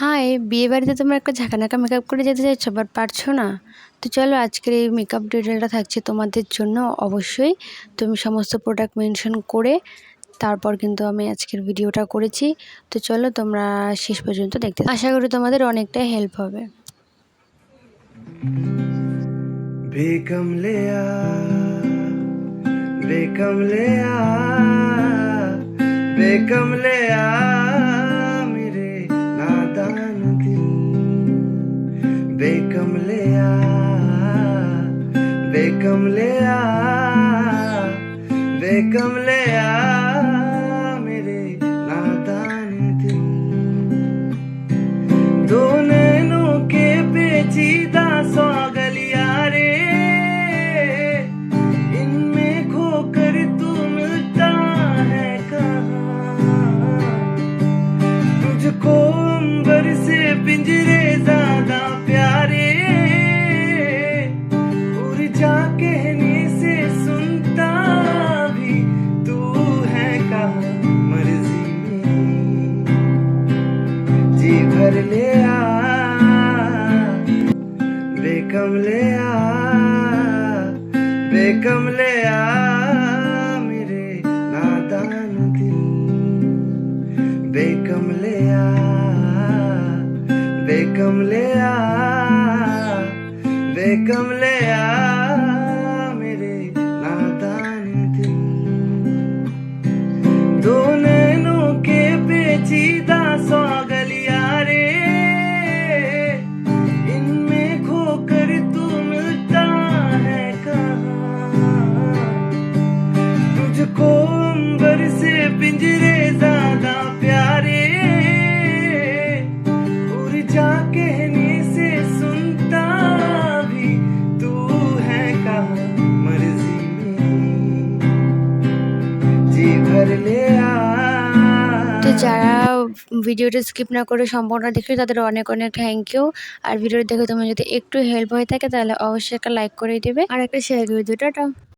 High, বিয়েবাড়িতে তোমরা একটা ঝাঁকানাকা মেকআপ করে যেতে চাইছো বাট পারছো না। তো চলো আজকের এই মেকআপ ডিটেলটা থাকছে তোমাদের জন্য। অবশ্যই তুমি সমস্ত প্রোডাক্ট মেনশন করে তারপর কিন্তু আমি আজকের ভিডিওটা করেছি। তো চলো তোমরা শেষ পর্যন্ত দেখতে, আশা করি তোমাদের অনেকটাই হেল্প হবে। बेकमलिया बेकमलिया बेकमलिया मेरे नादान दिल बेकमलिया बेकमलिया बेकमलिया मेरे नादान दिल दो नैनों के पेचीदा सौगलिया रे इनमें खोकर तू मिलता है कहाँ तुझको अंबर से पिंजरे ज्यादा प्यारे उड़ जा कहने से सुनता भी तू है कहाँ मर्जी में जी भर ले आ बेकमलिया बेकमलिया मेरे नादान दिल बेकमलिया बेकमलिया बेकमलिया मेरे नादान दिल दो नैनों के पेचीदा सौगलिया रे इनमें खोकर तू मिलता है कहाँ तुझको अंबर से पिंजरे ज्यादा प्यारे उड़ जा कहने से सुनता भी तू है कहाँ मर्जी में जी भर ले आ তো যারা ভিডিওটা স্কিপ না করে সম্পূর্ণ দেখলে তাদের অনেক অনেক থ্যাংক ইউ। আর ভিডিওটা দেখে তোমার যদি একটু হেল্প হয়ে থাকে তাহলে অবশ্যই একটা লাইক করে দেবে আর একটা শেয়ার করে দিও। টাটা।